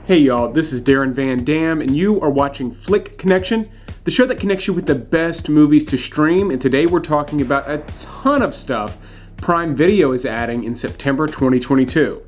Hey y'all, this is Darren Van Dam, and you are watching Flick Connection, the show that connects you with the best movies to stream, and today we're talking about a ton of stuff Prime Video is adding in September 2022.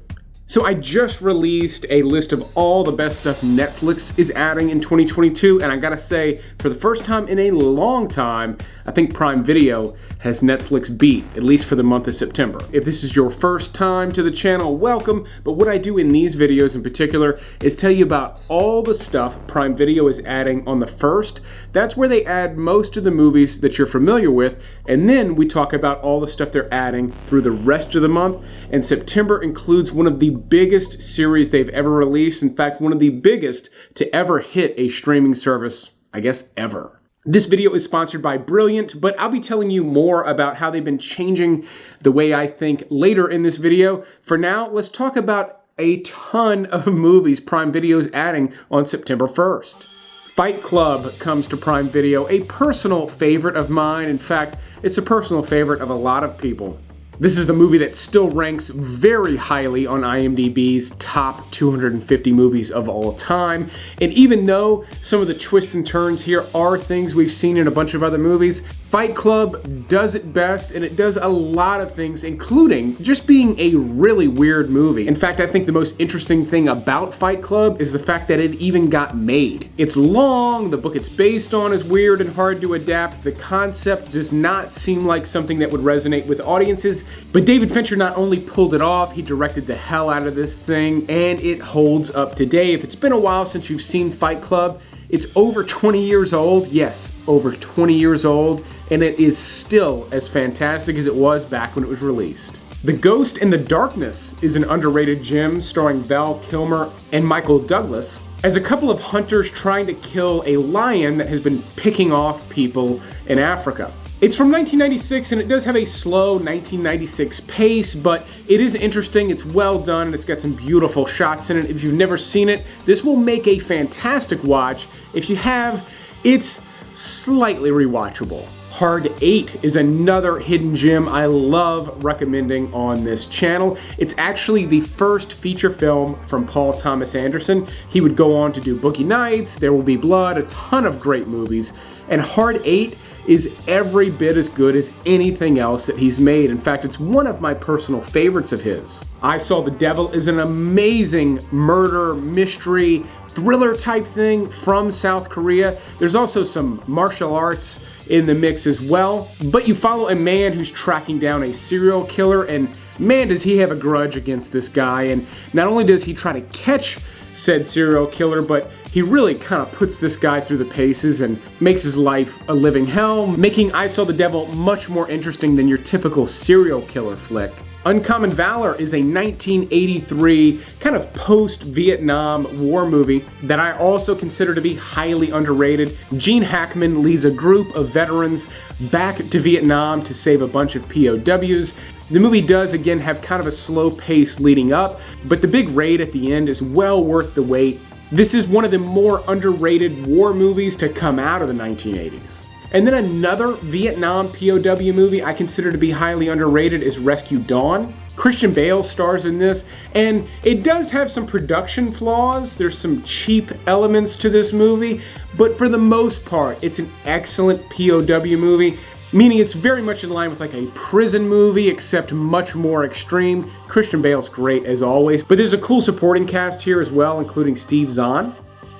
So I just released a list of all the best stuff Netflix is adding in 2022, and I gotta say, for the first time in a long time, I think Prime Video has Netflix beat, at least for the month of September. If this is your first time to the channel, welcome, but what I do in these videos in particular is tell you about all the stuff Prime Video is adding on the first. That's where they add most of the movies that you're familiar with, and then we talk about all the stuff they're adding through the rest of the month, and September includes one of the biggest series they've ever released, in fact, one of the biggest to ever hit a streaming service, I guess, ever. This video is sponsored by Brilliant, but I'll be telling you more about how they've been changing the way I think later in this video. For now, let's talk about a ton of movies Prime Video is adding on September 1st. Fight Club comes to Prime Video, a personal favorite of mine. In fact, it's a personal favorite of a lot of people. This is the movie that still ranks very highly on IMDb's top 250 movies of all time. And even though some of the twists and turns here are things we've seen in a bunch of other movies, Fight Club does it best, and it does a lot of things, including just being a really weird movie. In fact, I think the most interesting thing about Fight Club is the fact that it even got made. It's long, the book it's based on is weird and hard to adapt, the concept does not seem like something that would resonate with audiences, but David Fincher not only pulled it off, he directed the hell out of this thing, and it holds up today. If it's been a while since you've seen Fight Club, it's over 20 years old, yes, over 20 years old, and it is still as fantastic as it was back when it was released. The Ghost in the Darkness is an underrated gem starring Val Kilmer and Michael Douglas as a couple of hunters trying to kill a lion that has been picking off people in Africa. It's from 1996 and it does have a slow 1996 pace, but it is interesting, it's well done, and it's got some beautiful shots in it. If you've never seen it, this will make a fantastic watch. If you have, it's slightly rewatchable. Hard 8 is another hidden gem I love recommending on this channel. It's actually the first feature film from Paul Thomas Anderson. He would go on to do Boogie Nights, There Will Be Blood, a ton of great movies, and Hard 8 is every bit as good as anything else that he's made. In fact, it's one of my personal favorites of his. I Saw the Devil is an amazing murder, mystery, thriller type thing from South Korea. There's also some martial arts in the mix as well. But you follow a man who's tracking down a serial killer, and man, does he have a grudge against this guy. And not only does he try to catch said serial killer, but he really kind of puts this guy through the paces and makes his life a living hell, making I Saw the Devil much more interesting than your typical serial killer flick. Uncommon Valor is a 1983 kind of post-Vietnam War movie that I also consider to be highly underrated. Gene Hackman leads a group of veterans back to Vietnam to save a bunch of POWs. The movie does, again, have kind of a slow pace leading up, but the big raid at the end is well worth the wait. This is one of the more underrated war movies to come out of the 1980s. And then another Vietnam POW movie I consider to be highly underrated is Rescue Dawn. Christian Bale stars in this, and it does have some production flaws. There's some cheap elements to this movie, but for the most part, it's an excellent POW movie, meaning it's very much in line with like a prison movie, except much more extreme. Christian Bale's great as always, but there's a cool supporting cast here as well, including Steve Zahn.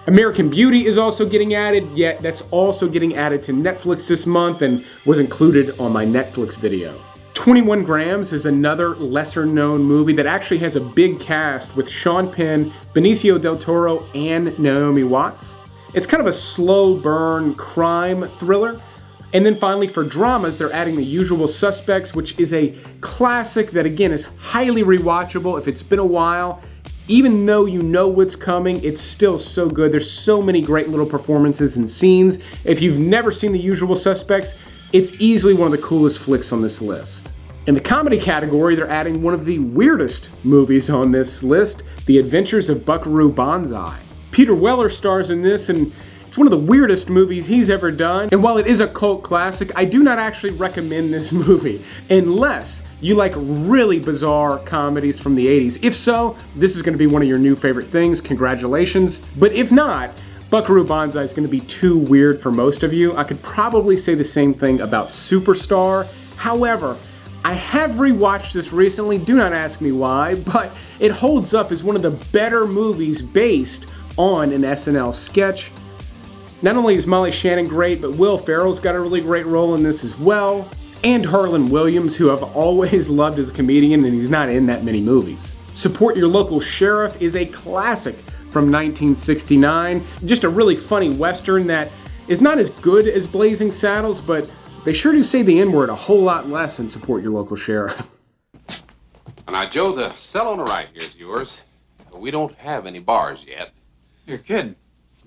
American Beauty is also getting added, yet that's also getting added to Netflix this month and was included on my Netflix video. 21 Grams is another lesser-known movie that actually has a big cast with Sean Penn, Benicio del Toro, and Naomi Watts. It's kind of a slow burn crime thriller. And then finally for dramas, they're adding The Usual Suspects, which is a classic that again is highly rewatchable if it's been a while. Even though you know what's coming, it's still so good. There's so many great little performances and scenes. If you've never seen The Usual Suspects, it's easily one of the coolest flicks on this list. In the comedy category, they're adding one of the weirdest movies on this list, The Adventures of Buckaroo Banzai. Peter Weller stars in this, and It's one of the weirdest movies he's ever done, and while it is a cult classic, I do not actually recommend this movie unless you like really bizarre comedies from the 80s. If so, this is going to be one of your new favorite things. Congratulations. But if not, Buckaroo Banzai is going to be too weird for most of you. I could probably say the same thing about Superstar. However, I have rewatched this recently, do not ask me why, but it holds up as one of the better movies based on an SNL sketch. Not only is Molly Shannon great, but Will Ferrell's got a really great role in this as well, and Harlan Williams, who I've always loved as a comedian, and he's not in that many movies. Support Your Local Sheriff is a classic from 1969, just a really funny Western that is not as good as Blazing Saddles, but they sure do say the N-word a whole lot less in Support Your Local Sheriff. Now, Joe, the cell on the right here is yours. We don't have any bars yet. You're kidding.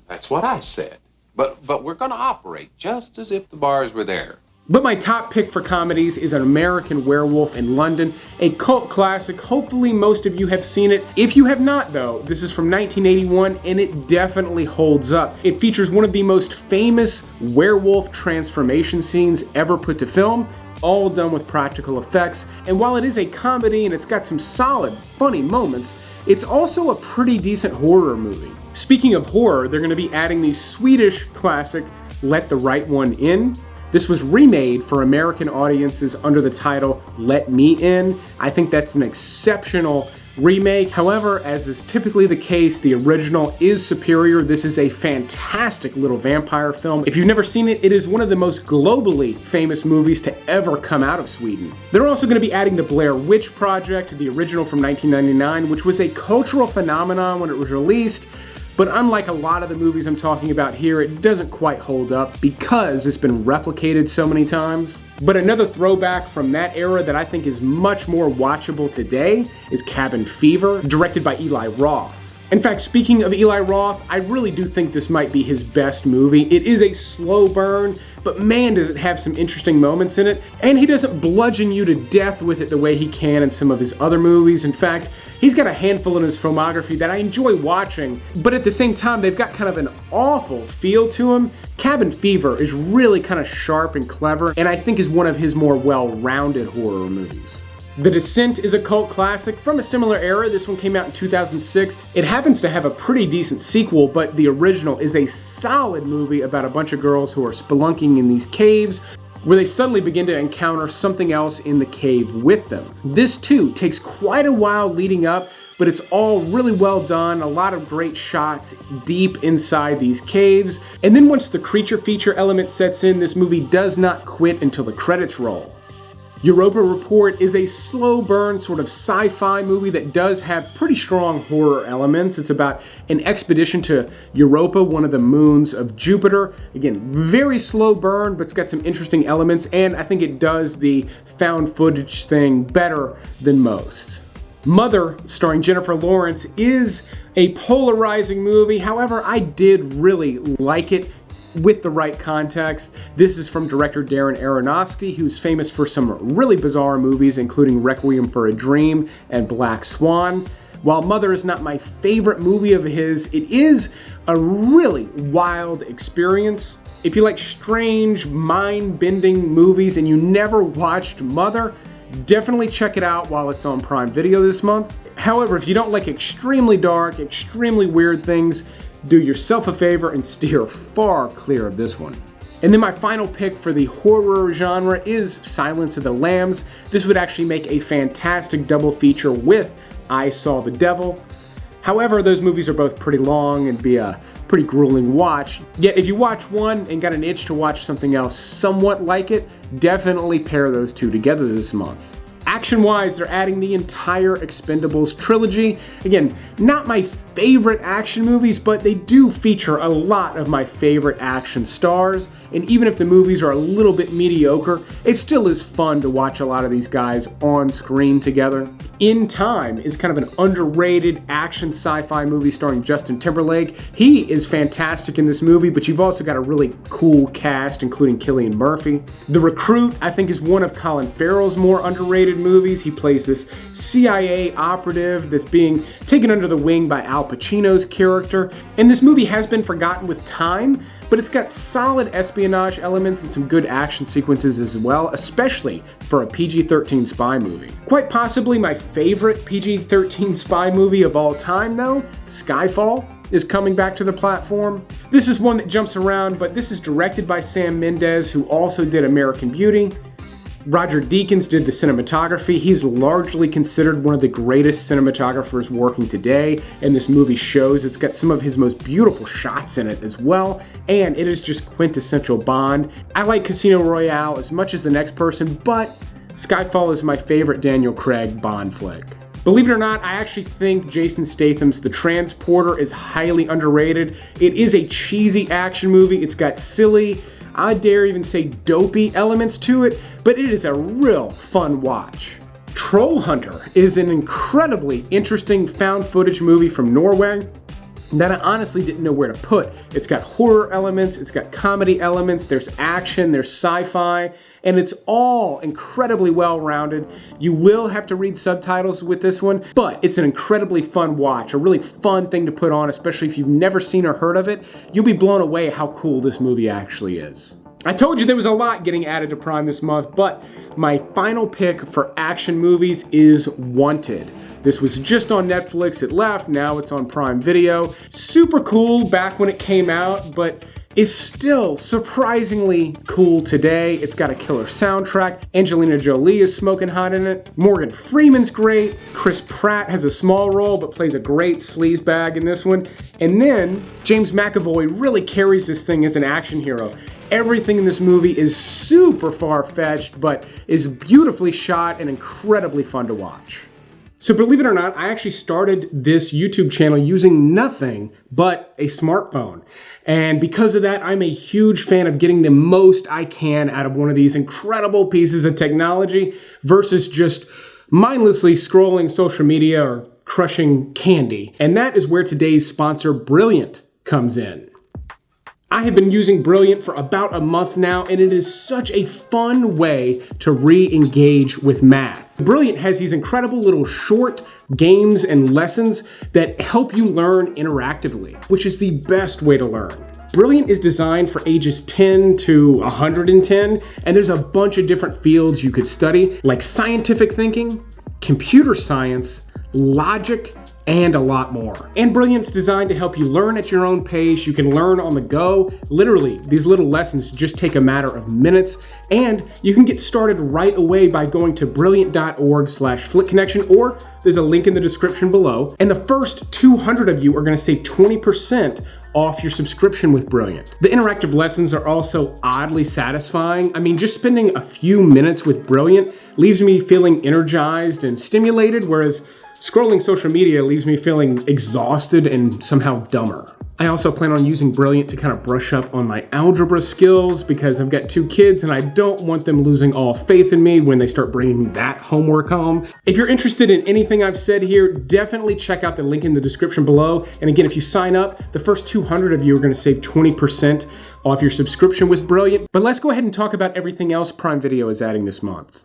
That's what I said. But we're going to operate just as if the bars were there. But my top pick for comedies is An American Werewolf in London, a cult classic. Hopefully most of you have seen it. If you have not, though, this is from 1981 and it definitely holds up. It features one of the most famous werewolf transformation scenes ever put to film, all done with practical effects. And while it is a comedy and it's got some solid, funny moments, it's also a pretty decent horror movie. Speaking of horror, they're going to be adding the Swedish classic Let the Right One In. This was remade for American audiences under the title Let Me In. I think that's an exceptional remake. However, as is typically the case, the original is superior. This is a fantastic little vampire film. If you've never seen it, it is one of the most globally famous movies to ever come out of Sweden. They're also going to be adding the Blair Witch Project, the original from 1999, which was a cultural phenomenon when it was released. But unlike a lot of the movies I'm talking about here, it doesn't quite hold up because it's been replicated so many times. But another throwback from that era that I think is much more watchable today is Cabin Fever, directed by Eli Roth. In fact, speaking of Eli Roth, I really do think this might be his best movie. It is a slow burn, but man does it have some interesting moments in it, and he doesn't bludgeon you to death with it the way he can in some of his other movies. In fact, he's got a handful in his filmography that I enjoy watching, but at the same time, they've got kind of an awful feel to him. Cabin Fever is really kind of sharp and clever, and I think is one of his more well-rounded horror movies. The Descent is a cult classic from a similar era. This one came out in 2006. It happens to have a pretty decent sequel, but the original is a solid movie about a bunch of girls who are spelunking in these caves, where they suddenly begin to encounter something else in the cave with them. This too takes quite a while leading up, but it's all really well done, a lot of great shots deep inside these caves. And then once the creature feature element sets in, this movie does not quit until the credits roll. Europa Report is a slow burn sort of sci-fi movie that does have pretty strong horror elements. It's about an expedition to Europa, one of the moons of Jupiter. Again, very slow burn, but it's got some interesting elements, and I think it does the found footage thing better than most. Mother, starring Jennifer Lawrence, is a polarizing movie. However, I did really like it with the right context. This is from director Darren Aronofsky, who's famous for some really bizarre movies, including Requiem for a Dream and Black Swan. While Mother is not my favorite movie of his, it is a really wild experience. If you like strange, mind-bending movies and you never watched Mother, definitely check it out while it's on Prime Video this month. However, if you don't like extremely dark, extremely weird things, do yourself a favor and steer far clear of this one. And then my final pick for the horror genre is Silence of the Lambs. This would actually make a fantastic double feature with I Saw the Devil. However, those movies are both pretty long and be a pretty grueling watch. Yet if you watch one and got an itch to watch something else somewhat like it, definitely pair those two together this month. Action-wise, they're adding the entire Expendables trilogy. Again, not my favorite action movies, but they do feature a lot of my favorite action stars. And even if the movies are a little bit mediocre, it still is fun to watch a lot of these guys on screen together. In Time is kind of an underrated action sci-fi movie starring Justin Timberlake. He is fantastic in this movie, but you've also got a really cool cast, including Cillian Murphy. The Recruit, I think, is one of Colin Farrell's more underrated movies. He plays this CIA operative that's being taken under the wing by Al Al Pacino's character. And this movie has been forgotten with time, but it's got solid espionage elements and some good action sequences as well, especially for a PG-13 spy movie. Quite possibly my favorite PG-13 spy movie of all time though, Skyfall, is coming back to the platform. This is one that jumps around, but this is directed by Sam Mendes, who also did American Beauty. Roger Deakins did the cinematography. He's largely considered one of the greatest cinematographers working today, and this movie shows. It's got some of his most beautiful shots in it as well, and it is just quintessential Bond. I like Casino Royale as much as the next person, but Skyfall is my favorite Daniel Craig Bond flick. Believe it or not, I actually think Jason Statham's The Transporter is highly underrated. It is a cheesy action movie. It's got silly, I dare even say dopey elements to it, but it is a real fun watch. Troll Hunter is an incredibly interesting found footage movie from Norway that I honestly didn't know where to put. It's got horror elements, it's got comedy elements, there's action, there's sci-fi, and it's all incredibly well-rounded. You will have to read subtitles with this one, but it's an incredibly fun watch, a really fun thing to put on, especially if you've never seen or heard of it. You'll be blown away how cool this movie actually is. I told you there was a lot getting added to Prime this month, but my final pick for action movies is Wanted. This was just on Netflix, it left, now it's on Prime Video. Super cool back when it came out, but is still surprisingly cool today. It's got a killer soundtrack. Angelina Jolie is smoking hot in it. Morgan Freeman's great. Chris Pratt has a small role but plays a great sleazebag in this one. And then James McAvoy really carries this thing as an action hero. Everything in this movie is super far-fetched, but is beautifully shot and incredibly fun to watch. So believe it or not, I actually started this YouTube channel using nothing but a smartphone. And because of that, I'm a huge fan of getting the most I can out of one of these incredible pieces of technology versus just mindlessly scrolling social media or crushing candy. And that is where today's sponsor, Brilliant, comes in. I have been using Brilliant for about a month now, and it is such a fun way to re-engage with math. Brilliant has these incredible little short games and lessons that help you learn interactively, which is the best way to learn. Brilliant is designed for ages 10 to 110, and there's a bunch of different fields you could study, like scientific thinking, computer science, logic, and a lot more. And Brilliant's designed to help you learn at your own pace. You can learn on the go. Literally, these little lessons just take a matter of minutes, and you can get started right away by going to brilliant.org/flickconnection, or there's a link in the description below. And the first 200 of you are gonna save 20% off your subscription with Brilliant. The interactive lessons are also oddly satisfying. I mean, just spending a few minutes with Brilliant leaves me feeling energized and stimulated, whereas scrolling social media leaves me feeling exhausted and somehow dumber. I also plan on using Brilliant to kind of brush up on my algebra skills because I've got 2 kids and I don't want them losing all faith in me when they start bringing that homework home. If you're interested in anything I've said here, definitely check out the link in the description below. And again, if you sign up, the first 200 of you are going to save 20% off your subscription with Brilliant. But let's go ahead and talk about everything else Prime Video is adding this month.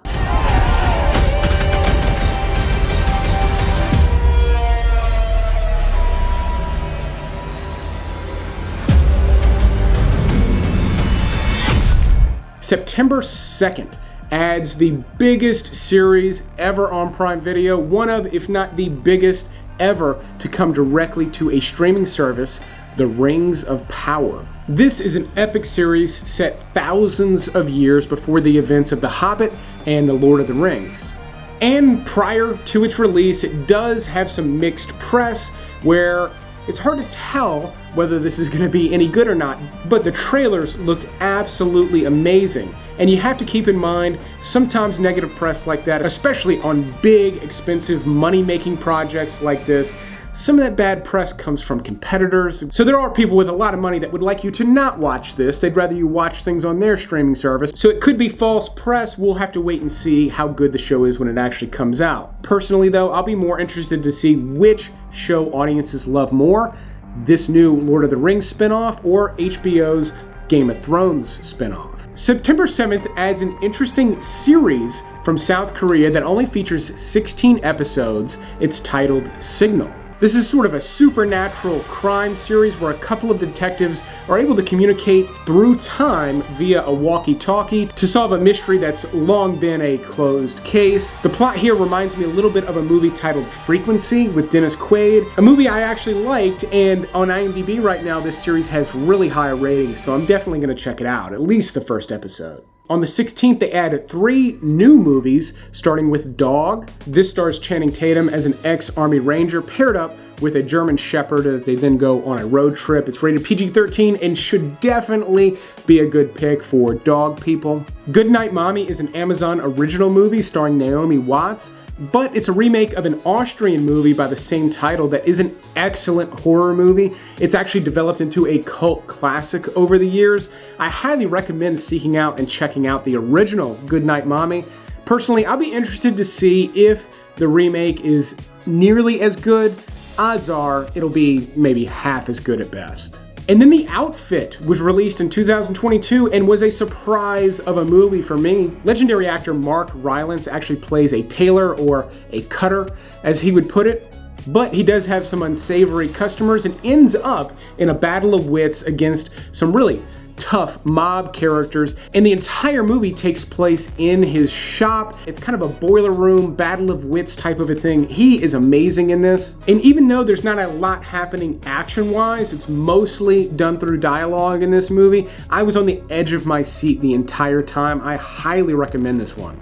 September 2nd adds the biggest series ever on Prime Video, one of, if not the biggest ever to come directly to a streaming service, The Rings of Power. This is an epic series set thousands of years before the events of The Hobbit and The Lord of the Rings. And prior to its release, it does have some mixed press where it's hard to tell whether this is going to be any good or not, but the trailers look absolutely amazing. And you have to keep in mind, sometimes negative press like that, especially on big, expensive, money-making projects like this, some of that bad press comes from competitors. So there are people with a lot of money that would like you to not watch this. They'd rather you watch things on their streaming service. So it could be false press. We'll have to wait and see how good the show is when it actually comes out. Personally though, I'll be more interested to see which show audiences love more, this new Lord of the Rings spinoff or HBO's Game of Thrones spinoff. September 7th adds an interesting series from South Korea that only features 16 episodes. It's titled Signal. This is sort of a supernatural crime series where a couple of detectives are able to communicate through time via a walkie-talkie to solve a mystery that's long been a closed case. The plot here reminds me a little bit of a movie titled Frequency with Dennis Quaid, a movie I actually liked, and on IMDb right now this series has really high ratings, so I'm definitely going to check it out, at least the first episode. On the 16th, they added 3 new movies, starting with Dog. This stars Channing Tatum as an ex-Army Ranger paired up with a German Shepherd that they then go on a road trip. It's rated PG-13 and should definitely be a good pick for dog people. Goodnight Mommy is an Amazon original movie starring Naomi Watts, but it's a remake of an Austrian movie by the same title that is an excellent horror movie. It's actually developed into a cult classic over the years. I highly recommend seeking out and checking out the original Goodnight Mommy. Personally, I'll be interested to see if the remake is nearly as good. Odds are it'll be maybe half as good at best. And then The Outfit was released in 2022 and was a surprise of a movie for me. Legendary actor Mark Rylance actually plays a tailor, or a cutter as he would put it, but he does have some unsavory customers and ends up in a battle of wits against some really tough mob characters, and the entire movie takes place in his shop. It's kind of a boiler room battle of wits type of a thing. He is amazing in this, and even though there's not a lot happening action-wise, it's mostly done through dialogue in this movie. I was on the edge of my seat the entire time. I highly recommend this one.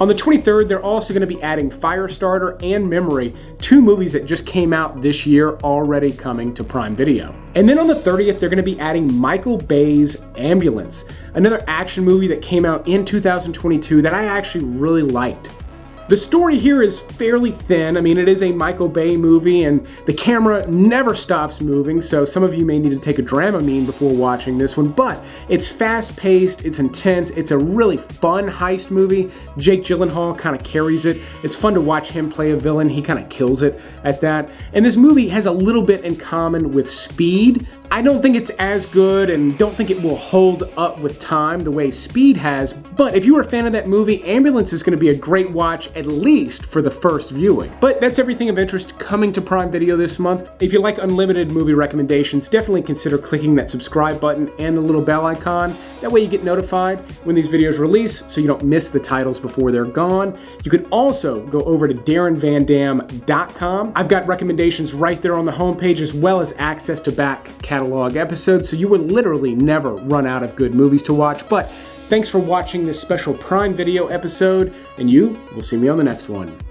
On the 23rd, they're also going to be adding Firestarter and Memory, 2 movies that just came out this year, already coming to Prime Video. And then on the 30th, they're going to be adding Michael Bay's Ambulance, another action movie that came out in 2022 that I actually really liked. The story here is fairly thin. I mean, it is a Michael Bay movie and the camera never stops moving, so some of you may need to take a Dramamine before watching this one, but it's fast-paced, it's intense, it's a really fun heist movie. Jake Gyllenhaal kind of carries it. It's fun to watch him play a villain. He kind of kills it at that. And this movie has a little bit in common with Speed. I don't think it's as good and don't think it will hold up with time the way Speed has, but if you were a fan of that movie, Ambulance is going to be a great watch, at least for the first viewing. But that's everything of interest coming to Prime Video this month. If you like unlimited movie recommendations, definitely consider clicking that subscribe button and the little bell icon. That way you get notified when these videos release so you don't miss the titles before they're gone. You can also go over to DarrenVanDam.com. I've got recommendations right there on the homepage, as well as access to back catalog episodes, so you will literally never run out of good movies to watch. But thanks for watching this special Prime Video episode, and you will see me on the next one.